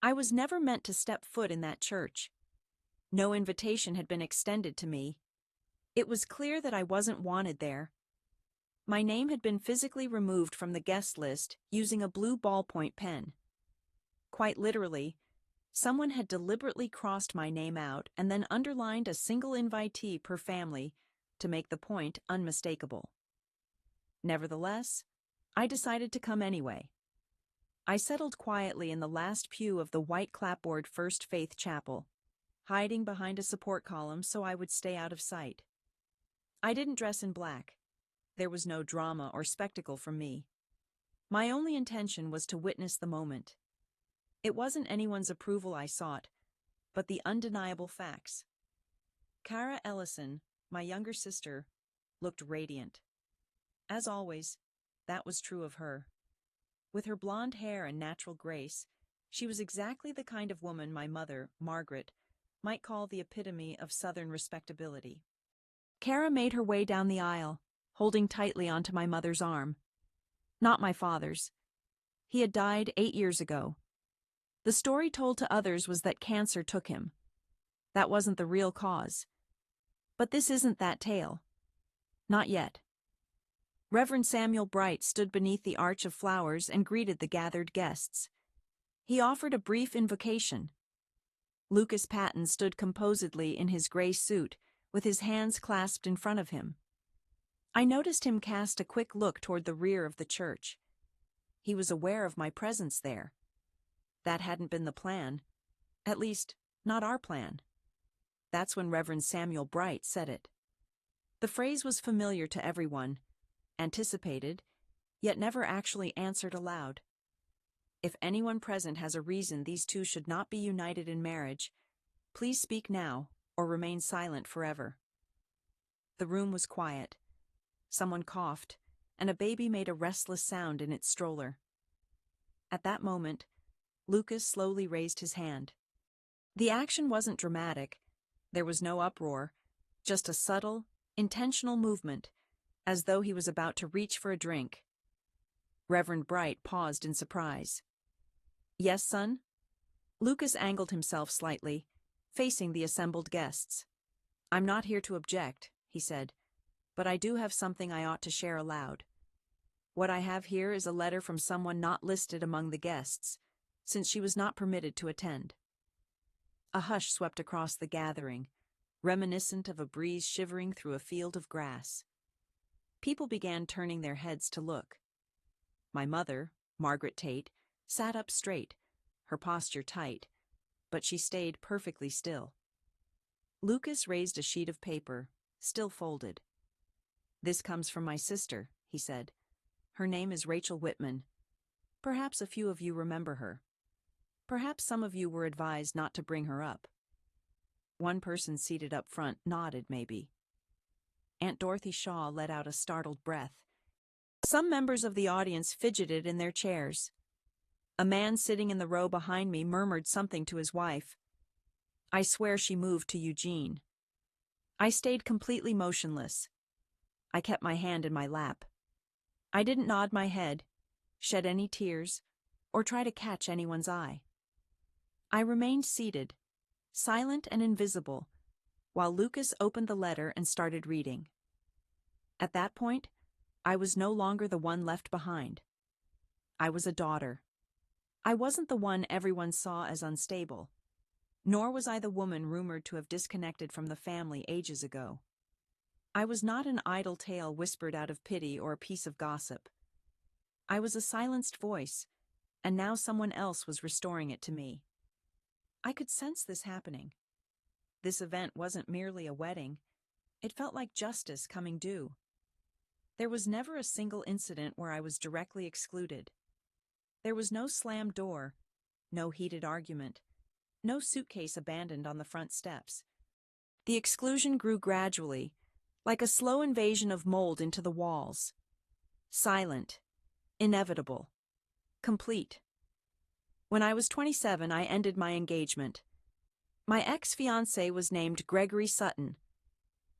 I was never meant to step foot in that church. No invitation had been extended to me. It was clear that I wasn't wanted there. My name had been physically removed from the guest list using a blue ballpoint pen. Quite literally, someone had deliberately crossed my name out and then underlined a single invitee per family to make the point unmistakable. Nevertheless, I decided to come anyway. I settled quietly in the last pew of the white clapboard First Faith Chapel, hiding behind a support column so I would stay out of sight. I didn't dress in black. There was no drama or spectacle from me. My only intention was to witness the moment. It wasn't anyone's approval I sought, but the undeniable facts. Cara Ellison, my younger sister, looked radiant. As always, that was true of her. With her blonde hair and natural grace, she was exactly the kind of woman my mother, Margaret, might call the epitome of Southern respectability. Cara made her way down the aisle, holding tightly onto my mother's arm. Not my father's. He had died 8 years ago. The story told to others was that cancer took him. That wasn't the real cause. But this isn't that tale. Not yet. Reverend Samuel Bright stood beneath the arch of flowers and greeted the gathered guests. He offered a brief invocation. Lucas Patton stood composedly in his gray suit, with his hands clasped in front of him. I noticed him cast a quick look toward the rear of the church. He was aware of my presence there. That hadn't been the plan. At least, not our plan. That's when Reverend Samuel Bright said it. The phrase was familiar to everyone, anticipated, yet never actually answered aloud. If anyone present has a reason these two should not be united in marriage, please speak now or remain silent forever. The room was quiet. Someone coughed, and a baby made a restless sound in its stroller. At that moment, Lucas slowly raised his hand. The action wasn't dramatic. There was no uproar, just a subtle, intentional movement, as though he was about to reach for a drink. Reverend Bright paused in surprise. "Yes, son?" Lucas angled himself slightly, facing the assembled guests. "I'm not here to object," he said, "but I do have something I ought to share aloud. What I have here is a letter from someone not listed among the guests, since she was not permitted to attend." A hush swept across the gathering, reminiscent of a breeze shivering through a field of grass. People began turning their heads to look. My mother, Margaret Tate, sat up straight, her posture tight, but she stayed perfectly still. Lucas raised a sheet of paper, still folded. "This comes from my sister," he said. "Her name is Rachel Whitman. Perhaps a few of you remember her. Perhaps some of you were advised not to bring her up." One person seated up front nodded maybe. Aunt Dorothy Shaw let out a startled breath. Some members of the audience fidgeted in their chairs. A man sitting in the row behind me murmured something to his wife. I swear she moved to Eugene. I stayed completely motionless. I kept my hand in my lap. I didn't nod my head, shed any tears, or try to catch anyone's eye. I remained seated, silent and invisible, while Lucas opened the letter and started reading. At that point, I was no longer the one left behind. I was a daughter. I wasn't the one everyone saw as unstable, nor was I the woman rumored to have disconnected from the family ages ago. I was not an idle tale whispered out of pity or a piece of gossip. I was a silenced voice, and now someone else was restoring it to me. I could sense this happening. This event wasn't merely a wedding. It felt like justice coming due. There was never a single incident where I was directly excluded. There was no slammed door, no heated argument, no suitcase abandoned on the front steps. The exclusion grew gradually, like a slow invasion of mold into the walls. Silent, inevitable, complete. When I was 27, I ended my engagement. My ex-fiancé was named Gregory Sutton.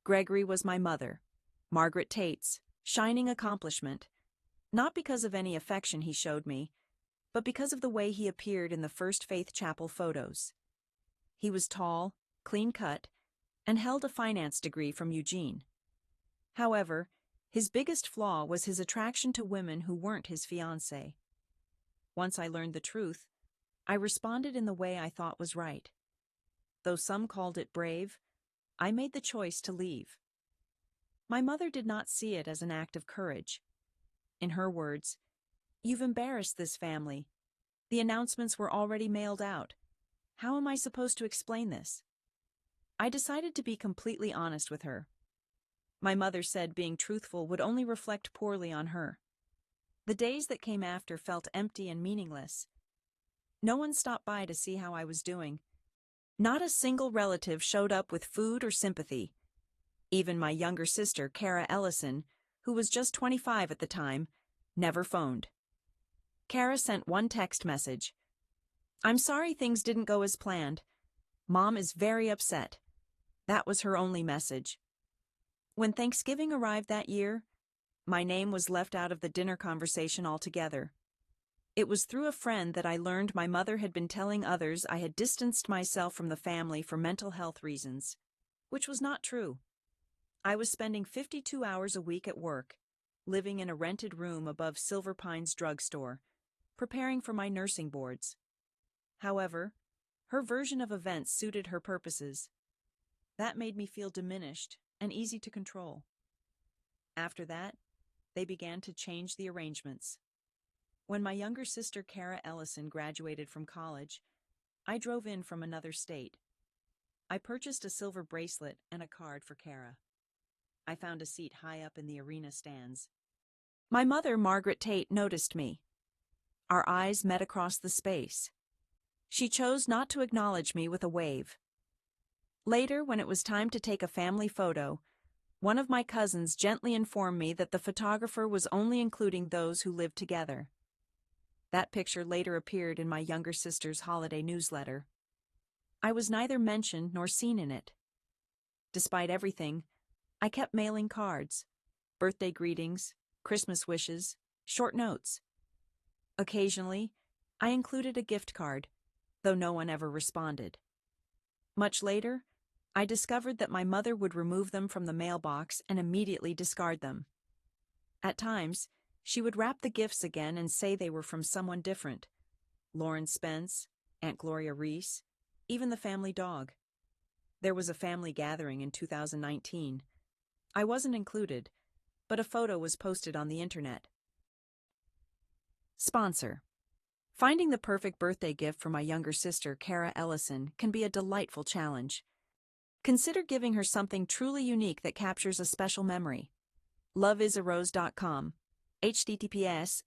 Gregory was my mother, Margaret Tate's shining accomplishment, not because of any affection he showed me, but because of the way he appeared in the First Faith Chapel photos. He was tall, clean-cut, and held a finance degree from Eugene. However, his biggest flaw was his attraction to women who weren't his fiancée. Once I learned the truth, I responded in the way I thought was right. Though some called it brave, I made the choice to leave. My mother did not see it as an act of courage. In her words, "You've embarrassed this family. The announcements were already mailed out. How am I supposed to explain this?" I decided to be completely honest with her. My mother said being truthful would only reflect poorly on her. The days that came after felt empty and meaningless. No one stopped by to see how I was doing. Not a single relative showed up with food or sympathy. Even my younger sister, Kara Ellison, who was just 25 at the time, never phoned. Kara sent one text message. "I'm sorry things didn't go as planned. Mom is very upset." That was her only message. When Thanksgiving arrived that year, my name was left out of the dinner conversation altogether. It was through a friend that I learned my mother had been telling others I had distanced myself from the family for mental health reasons, which was not true. I was spending 52 hours a week at work, living in a rented room above Silver Pines drugstore, preparing for my nursing boards. However, her version of events suited her purposes. That made me feel diminished and easy to control. After that, they began to change the arrangements. When my younger sister Kara Ellison graduated from college, I drove in from another state. I purchased a silver bracelet and a card for Kara. I found a seat high up in the arena stands. My mother, Margaret Tate, noticed me. Our eyes met across the space. She chose not to acknowledge me with a wave. Later, when it was time to take a family photo, one of my cousins gently informed me that the photographer was only including those who lived together. That picture later appeared in my younger sister's holiday newsletter. I was neither mentioned nor seen in it. Despite everything, I kept mailing cards, birthday greetings, Christmas wishes, short notes. Occasionally, I included a gift card, though no one ever responded. Much later, I discovered that my mother would remove them from the mailbox and immediately discard them. At times, she would wrap the gifts again and say they were from someone different. Lauren Spence, Aunt Gloria Reese, even the family dog. There was a family gathering in 2019. I wasn't included, but a photo was posted on the internet. Sponsor. Finding the perfect birthday gift for my younger sister, Kara Ellison, can be a delightful challenge. Consider giving her something truly unique that captures a special memory. loveisarose.com. https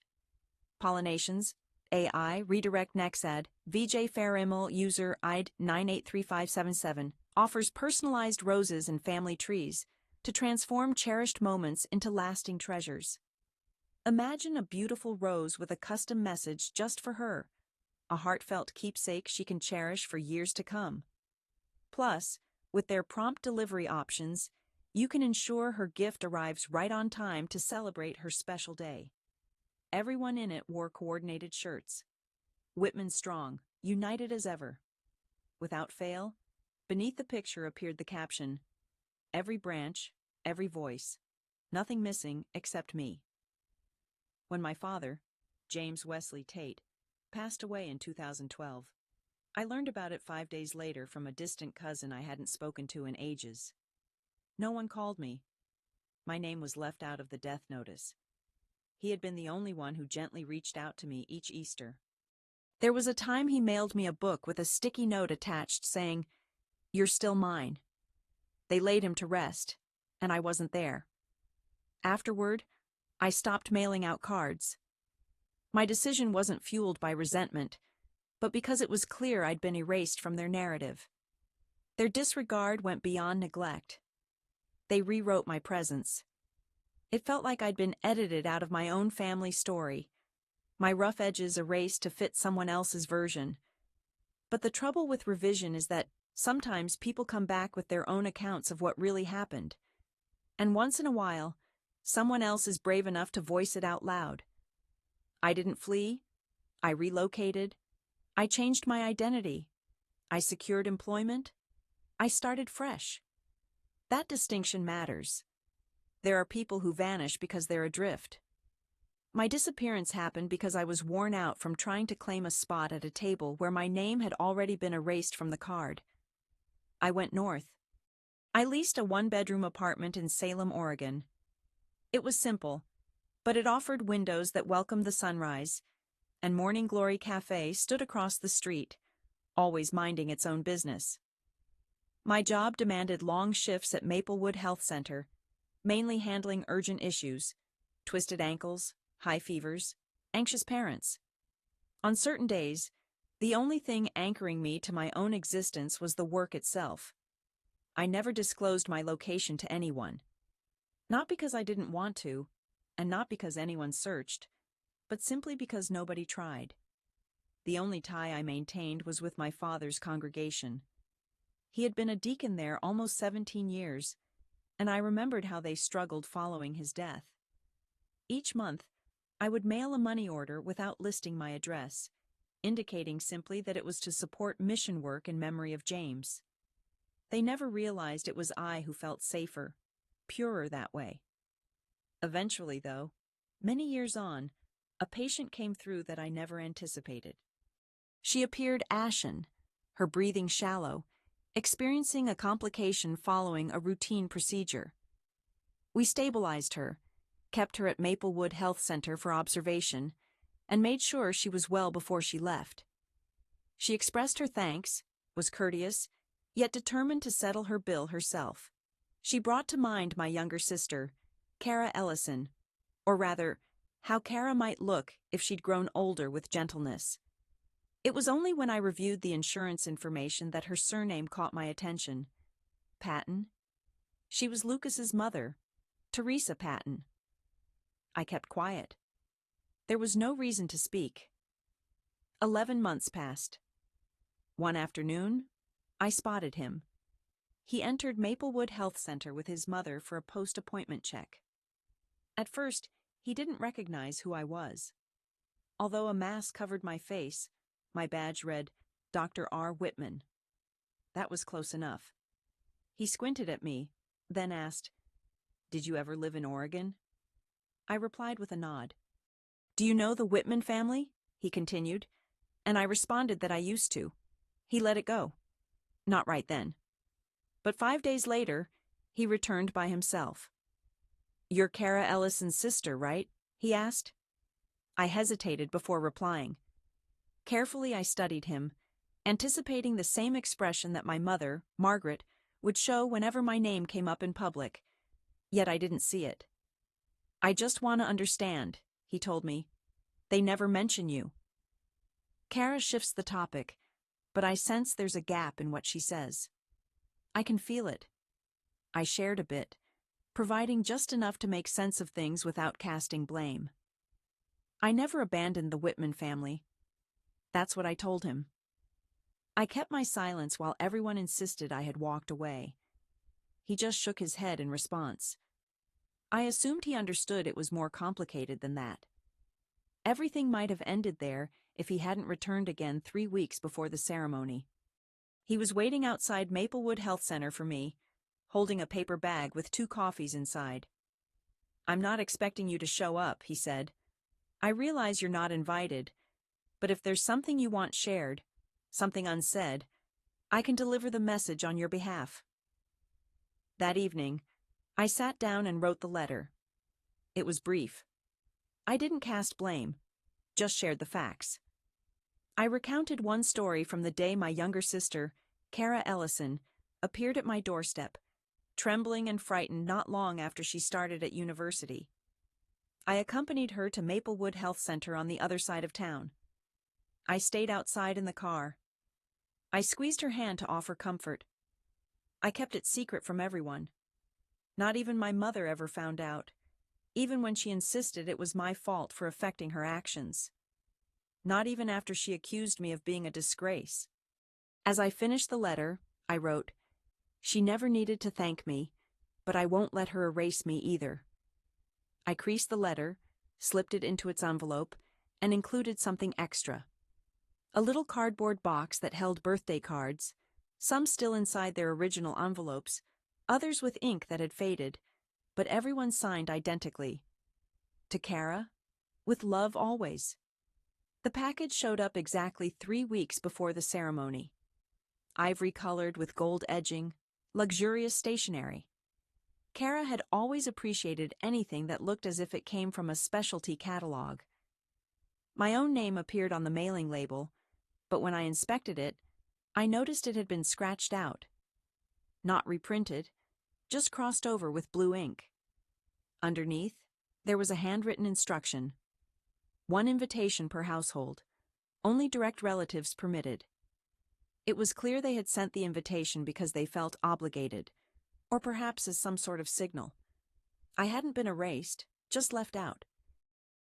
pollinations AI redirect nexad VJ Farimel user ID 983577 offers personalized roses and family trees to transform cherished moments into lasting treasures. Imagine a beautiful rose with a custom message just for her, a heartfelt keepsake she can cherish for years to come. Plus, with their prompt delivery options, you can ensure her gift arrives right on time to celebrate her special day. Everyone in it wore coordinated shirts. Whitman strong, united as ever. Without fail, beneath the picture appeared the caption, "Every branch, every voice, nothing missing except me." When my father, James Wesley Tate, passed away in 2012, I learned about it 5 days later from a distant cousin I hadn't spoken to in ages. No one called me. My name was left out of the death notice. He had been the only one who gently reached out to me each Easter. There was a time he mailed me a book with a sticky note attached saying, "You're still mine." They laid him to rest, and I wasn't there. Afterward, I stopped mailing out cards. My decision wasn't fueled by resentment, but because it was clear I'd been erased from their narrative. Their disregard went beyond neglect. They rewrote my presence. It felt like I'd been edited out of my own family story, my rough edges erased to fit someone else's version. But the trouble with revision is that sometimes people come back with their own accounts of what really happened. And once in a while, someone else is brave enough to voice it out loud. I didn't flee. I relocated. I changed my identity. I secured employment. I started fresh. That distinction matters. There are people who vanish because they're adrift. My disappearance happened because I was worn out from trying to claim a spot at a table where my name had already been erased from the card. I went north. I leased a one-bedroom apartment in Salem, Oregon. It was simple, but it offered windows that welcomed the sunrise, and Morning Glory Cafe stood across the street, always minding its own business. My job demanded long shifts at Maplewood Health Center, mainly handling urgent issues, twisted ankles, high fevers, anxious parents. On certain days, the only thing anchoring me to my own existence was the work itself. I never disclosed my location to anyone. Not because I didn't want to, and not because anyone searched, but simply because nobody tried. The only tie I maintained was with my father's congregation. He had been a deacon there almost 17 years, and I remembered how they struggled following his death. Each month, I would mail a money order without listing my address, indicating simply that it was to support mission work in memory of James. They never realized it was I who felt safer, purer that way. Eventually, though, many years on, a patient came through that I never anticipated. She appeared ashen, her breathing shallow, experiencing a complication following a routine procedure. We stabilized her, kept her at Maplewood Health Center for observation, and made sure she was well before she left. She expressed her thanks, was courteous, yet determined to settle her bill herself. She brought to mind my younger sister, Kara Ellison, or rather, how Kara might look if she'd grown older with gentleness. It was only when I reviewed the insurance information that her surname caught my attention. Patton. She was Lucas's mother, Teresa Patton. I kept quiet. There was no reason to speak. 11 months passed. One afternoon, I spotted him. He entered Maplewood Health Center with his mother for a post-appointment check. At first, he didn't recognize who I was. Although a mask covered my face, my badge read, Dr. R. Whitman. That was close enough. He squinted at me, then asked, "Did you ever live in Oregon?" I replied with a nod. "Do you know the Whitman family?" he continued, and I responded that I used to. He let it go. Not right then. But 5 days later, he returned by himself. "You're Kara Ellison's sister, right?" he asked. I hesitated before replying. Carefully I studied him, anticipating the same expression that my mother, Margaret, would show whenever my name came up in public, yet I didn't see it. "I just want to understand," he told me. "They never mention you." Kara shifts the topic, but I sense there's a gap in what she says. I can feel it. I shared a bit, providing just enough to make sense of things without casting blame. I never abandoned the Whitman family. That's what I told him. I kept my silence while everyone insisted I had walked away. He just shook his head in response. I assumed he understood it was more complicated than that. Everything might have ended there if he hadn't returned again 3 weeks before the ceremony. He was waiting outside Maplewood Health Center for me, holding a paper bag with 2 coffees inside. "I'm not expecting you to show up," he said. "I realize you're not invited, but if there's something you want shared, something unsaid, I can deliver the message on your behalf." That evening, I sat down and wrote the letter. It was brief. I didn't cast blame, just shared the facts. I recounted one story from the day my younger sister, Kara Ellison, appeared at my doorstep, trembling and frightened not long after she started at university. I accompanied her to Maplewood Health Center on the other side of town. I stayed outside in the car. I squeezed her hand to offer comfort. I kept it secret from everyone. Not even my mother ever found out, even when she insisted it was my fault for affecting her actions. Not even after she accused me of being a disgrace. As I finished the letter, I wrote, "She never needed to thank me, but I won't let her erase me either." I creased the letter, slipped it into its envelope, and included something extra. A little cardboard box that held birthday cards, some still inside their original envelopes, others with ink that had faded, but everyone signed identically. To Kara, with love always. The package showed up exactly 3 weeks before the ceremony. Ivory-colored with gold edging, luxurious stationery. Kara had always appreciated anything that looked as if it came from a specialty catalog. My own name appeared on the mailing label, but when I inspected it, I noticed it had been scratched out. Not reprinted, just crossed over with blue ink. Underneath, there was a handwritten instruction. 1 invitation per household. Only direct relatives permitted. It was clear they had sent the invitation because they felt obligated, or perhaps as some sort of signal. I hadn't been erased, just left out.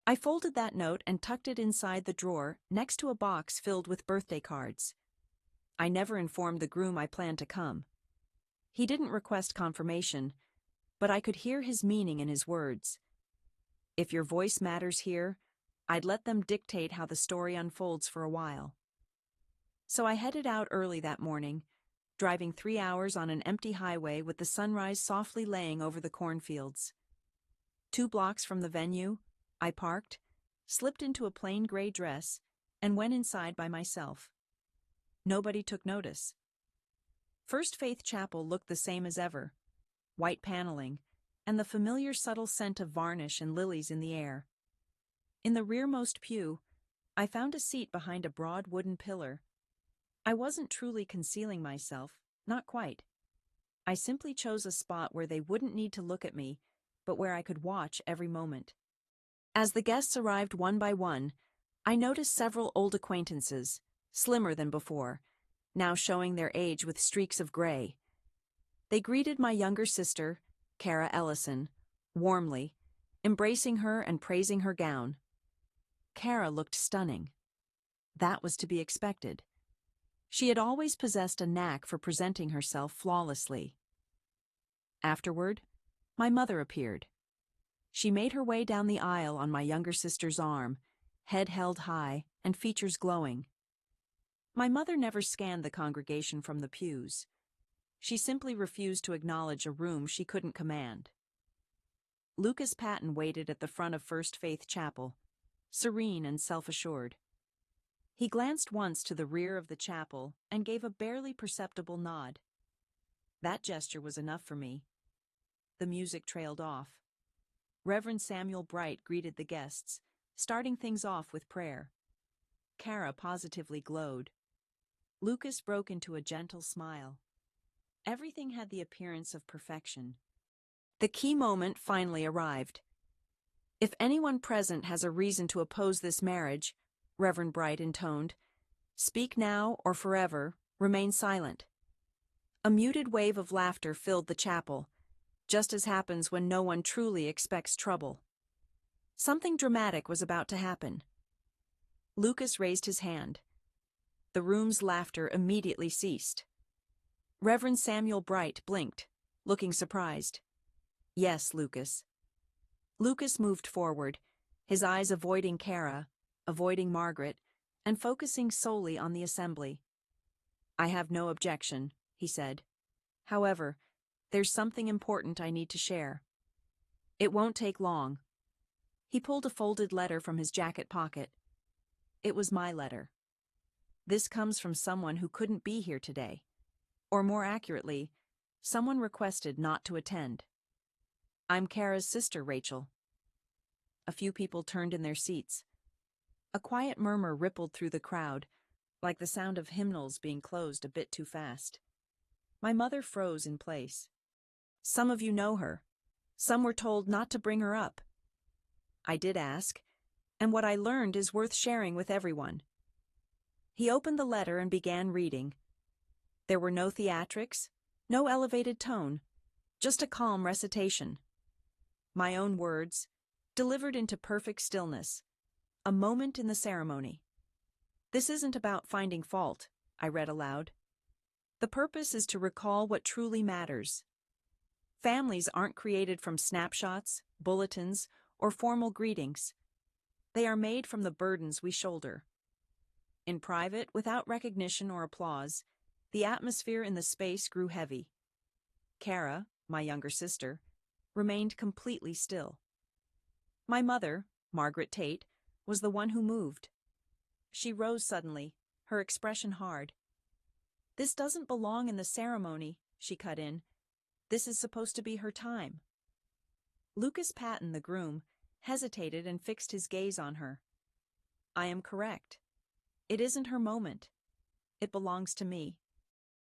I folded that note and tucked it inside the drawer next to a box filled with birthday cards. I never informed the groom I planned to come. He didn't request confirmation, but I could hear his meaning in his words. If your voice matters here, I'd let them dictate how the story unfolds for a while. So I headed out early that morning, driving 3 hours on an empty highway with the sunrise softly laying over the cornfields. 2 blocks from the venue, I parked, slipped into a plain gray dress, and went inside by myself. Nobody took notice. First Faith Chapel looked the same as ever, white paneling, and the familiar subtle scent of varnish and lilies in the air. In the rearmost pew, I found a seat behind a broad wooden pillar. I wasn't truly concealing myself, not quite. I simply chose a spot where they wouldn't need to look at me, but where I could watch every moment. As the guests arrived one by one, I noticed several old acquaintances, slimmer than before, now showing their age with streaks of gray. They greeted my younger sister, Kara Ellison, warmly, embracing her and praising her gown. Kara looked stunning. That was to be expected. She had always possessed a knack for presenting herself flawlessly. Afterward, my mother appeared. She made her way down the aisle on my younger sister's arm, head held high and features glowing. My mother never scanned the congregation from the pews. She simply refused to acknowledge a room she couldn't command. Lucas Patton waited at the front of First Faith Chapel, serene and self-assured. He glanced once to the rear of the chapel and gave a barely perceptible nod. That gesture was enough for me. The music trailed off. Reverend Samuel Bright greeted the guests, starting things off with prayer. Kara positively glowed. Lucas broke into a gentle smile. Everything had the appearance of perfection. The key moment finally arrived. If anyone present has a reason to oppose this marriage, Reverend Bright intoned, speak now or forever, remain silent. A muted wave of laughter filled the chapel, just as happens when no one truly expects trouble. Something dramatic was about to happen. Lucas raised his hand. The room's laughter immediately ceased. Reverend Samuel Bright blinked, looking surprised. Yes, Lucas. Lucas moved forward, his eyes avoiding Kara, avoiding Margaret, and focusing solely on the assembly. I have no objection, he said. However, there's something important I need to share. It won't take long. He pulled a folded letter from his jacket pocket. It was my letter. This comes from someone who couldn't be here today. Or more accurately, someone requested not to attend. I'm Kara's sister, Rachel. A few people turned in their seats. A quiet murmur rippled through the crowd, like the sound of hymnals being closed a bit too fast. My mother froze in place. Some of you know her. Some were told not to bring her up. I did ask, and what I learned is worth sharing with everyone. He opened the letter and began reading. There were no theatrics, no elevated tone, just a calm recitation. My own words, delivered into perfect stillness. A moment in the ceremony. This isn't about finding fault, I read aloud. The purpose is to recall what truly matters. Families aren't created from snapshots, bulletins, or formal greetings. They are made from the burdens we shoulder. In private, without recognition or applause, the atmosphere in the space grew heavy. Kara, my younger sister, remained completely still. My mother, Margaret Tate, was the one who moved. She rose suddenly, her expression hard. "This doesn't belong in the ceremony," she cut in. "This is supposed to be her time." Lucas Patton, the groom, hesitated and fixed his gaze on her. "I am correct. It isn't her moment. It belongs to me.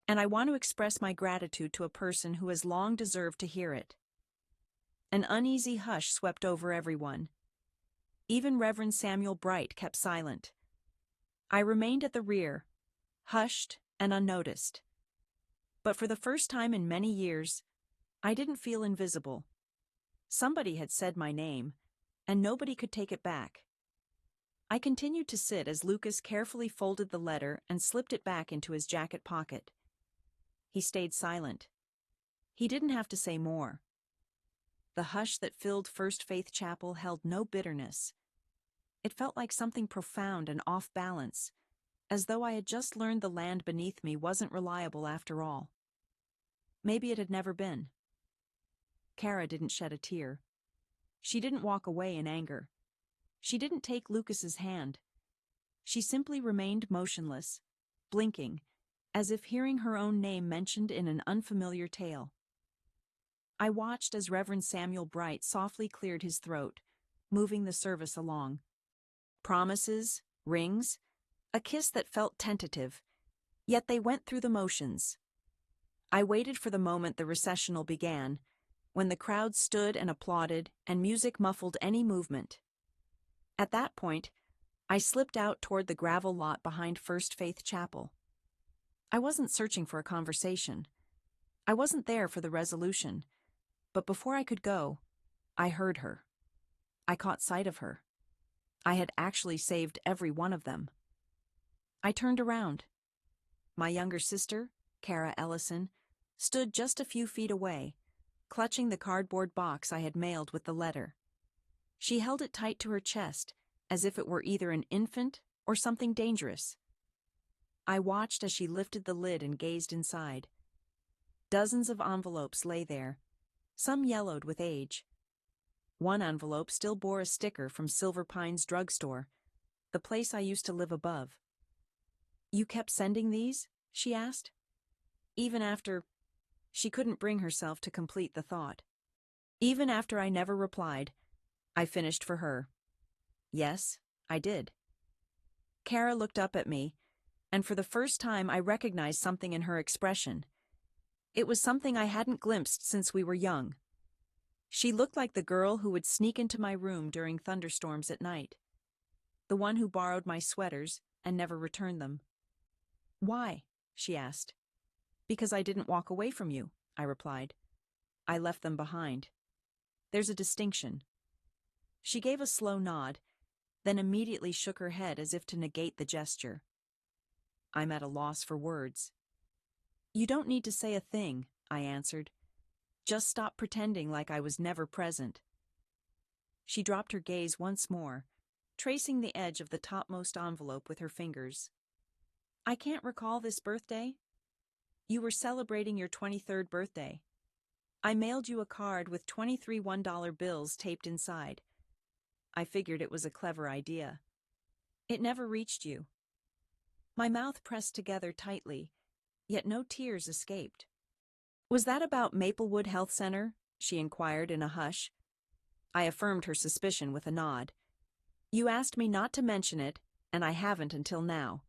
And I want to express my gratitude to a person who has long deserved to hear it." An uneasy hush swept over everyone. Even Reverend Samuel Bright kept silent. I remained at the rear, hushed and unnoticed. But for the first time in many years, I didn't feel invisible. Somebody had said my name, and nobody could take it back. I continued to sit as Lucas carefully folded the letter and slipped it back into his jacket pocket. He stayed silent. He didn't have to say more. The hush that filled First Faith Chapel held no bitterness. It felt like something profound and off balance, as though I had just learned the land beneath me wasn't reliable after all. Maybe it had never been. Kara didn't shed a tear. She didn't walk away in anger. She didn't take Lucas's hand. She simply remained motionless, blinking, as if hearing her own name mentioned in an unfamiliar tale. I watched as Reverend Samuel Bright softly cleared his throat, moving the service along. Promises, rings, a kiss that felt tentative, yet they went through the motions. I waited for the moment the recessional began, when the crowd stood and applauded and music muffled any movement. At that point, I slipped out toward the gravel lot behind First Faith Chapel. I wasn't searching for a conversation. I wasn't there for the resolution. But before I could go, I heard her. I caught sight of her. I had actually saved every one of them. I turned around. My younger sister, Kara Ellison, stood just a few feet away, clutching the cardboard box I had mailed with the letter. She held it tight to her chest, as if it were either an infant or something dangerous. I watched as she lifted the lid and gazed inside. Dozens of envelopes lay there, some yellowed with age. One envelope still bore a sticker from Silver Pines Drugstore, the place I used to live above. "You kept sending these?" she asked. Even after... She couldn't bring herself to complete the thought. Even after I never replied, I finished for her. "Yes, I did." Kara looked up at me, and for the first time I recognized something in her expression. It was something I hadn't glimpsed since we were young. She looked like the girl who would sneak into my room during thunderstorms at night. The one who borrowed my sweaters and never returned them. "Why?" she asked. "Because I didn't walk away from you," I replied. "I left them behind. There's a distinction." She gave a slow nod, then immediately shook her head as if to negate the gesture. I'm at a loss for words. "You don't need to say a thing," I answered. "Just stop pretending like I was never present." She dropped her gaze once more, tracing the edge of the topmost envelope with her fingers. "I can't recall this birthday. You were celebrating your 23rd birthday. I mailed you a card with 23 $1 bills taped inside. I figured it was a clever idea. It never reached you." My mouth pressed together tightly, yet no tears escaped. "Was that about Maplewood Health Center?" she inquired in a hush. I affirmed her suspicion with a nod. "You asked me not to mention it, and I haven't until now.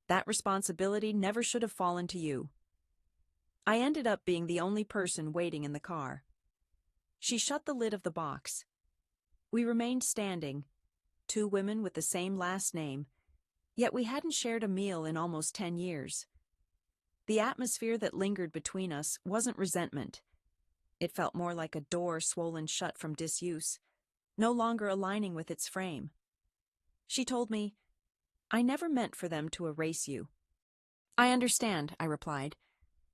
That responsibility never should have fallen to you." I ended up being the only person waiting in the car. She shut the lid of the box. We remained standing, two women with the same last name, yet we hadn't shared a meal in almost 10 years. The atmosphere that lingered between us wasn't resentment. It felt more like a door swollen shut from disuse, no longer aligning with its frame. She told me, "I never meant for them to erase you." "I understand," I replied,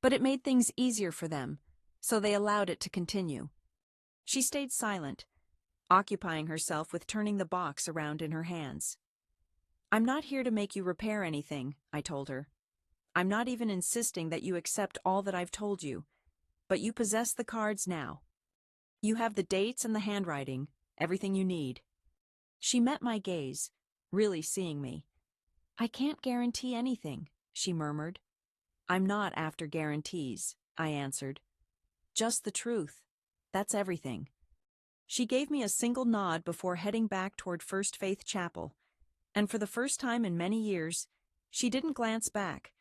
"but it made things easier for them, so they allowed it to continue." She stayed silent, occupying herself with turning the box around in her hands. "I'm not here to make you repair anything," I told her. "I'm not even insisting that you accept all that I've told you, but you possess the cards now. You have the dates and the handwriting, everything you need." She met my gaze, really seeing me. "I can't guarantee anything," she murmured. "I'm not after guarantees," I answered. "Just the truth. That's everything." She gave me a single nod before heading back toward First Faith Chapel, and for the first time in many years, she didn't glance back,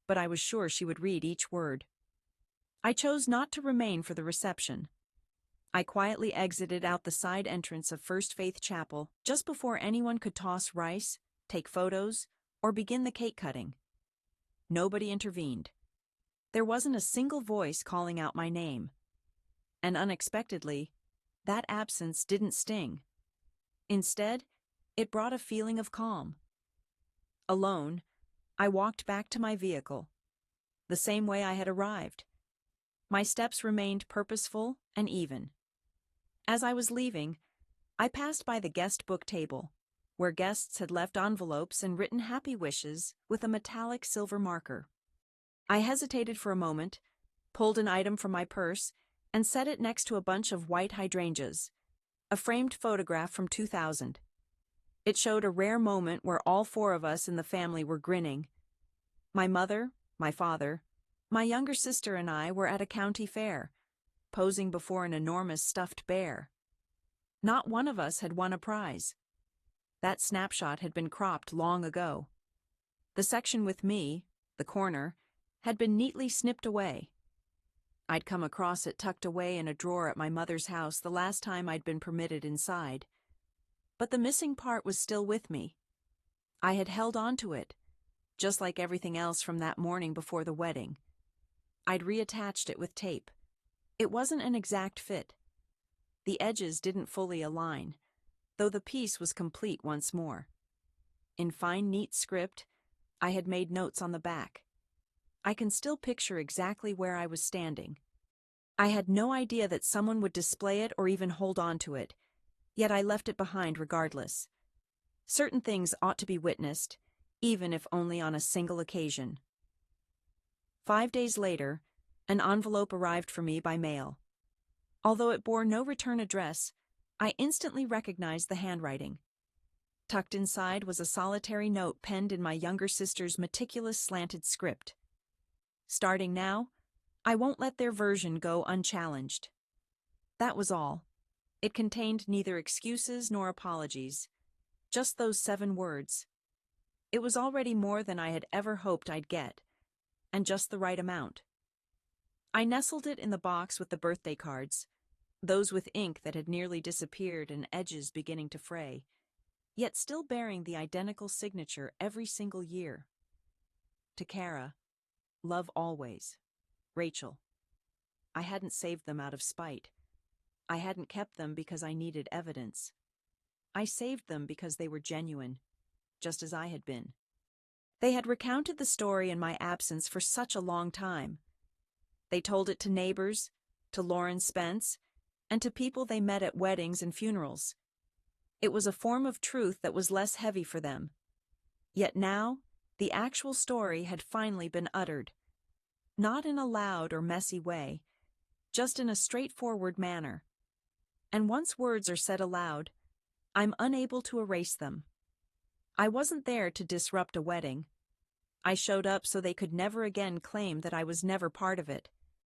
but I was sure she would read each word. I chose not to remain for the reception. I quietly exited out the side entrance of First Faith Chapel just before anyone could toss rice, take photos, or begin the cake cutting. Nobody intervened. There wasn't a single voice calling out my name. And unexpectedly, that absence didn't sting. Instead, it brought a feeling of calm. Alone, I walked back to my vehicle, the same way I had arrived. My steps remained purposeful and even. As I was leaving, I passed by the guest book table, where guests had left envelopes and written happy wishes with a metallic silver marker. I hesitated for a moment, pulled an item from my purse, and set it next to a bunch of white hydrangeas, a framed photograph from 2000. It showed a rare moment where all four of us in the family were grinning. My mother, my father, my younger sister and I were at a county fair, posing before an enormous stuffed bear. Not one of us had won a prize. That snapshot had been cropped long ago. The section with me, the corner, had been neatly snipped away. I'd come across it tucked away in a drawer at my mother's house the last time I'd been permitted inside. But the missing part was still with me. I had held on to it, just like everything else from that morning before the wedding. I'd reattached it with tape. It wasn't an exact fit. The edges didn't fully align, though the piece was complete once more. In fine, neat script, I had made notes on the back. I can still picture exactly where I was standing. I had no idea that someone would display it or even hold on to it, yet I left it behind regardless. Certain things ought to be witnessed, even if only on a single occasion. 5 days later, an envelope arrived for me by mail. Although it bore no return address, I instantly recognized the handwriting. Tucked inside was a solitary note penned in my younger sister's meticulous slanted script. "Starting now, I won't let their version go unchallenged." That was all. It contained neither excuses nor apologies, just those 7 words. It was already more than I had ever hoped I'd get, and just the right amount. I nestled it in the box with the birthday cards, those with ink that had nearly disappeared and edges beginning to fray, yet still bearing the identical signature every single year. To Kara, love always. Rachel. I hadn't saved them out of spite. I hadn't kept them because I needed evidence. I saved them because they were genuine, just as I had been. They had recounted the story in my absence for such a long time. They told it to neighbors, to Lauren Spence, and to people they met at weddings and funerals. It was a form of truth that was less heavy for them. Yet now, the actual story had finally been uttered. Not in a loud or messy way, just in a straightforward manner. And once words are said aloud, I'm unable to erase them. I wasn't there to disrupt a wedding. I showed up so they could never again claim that I was never part of it.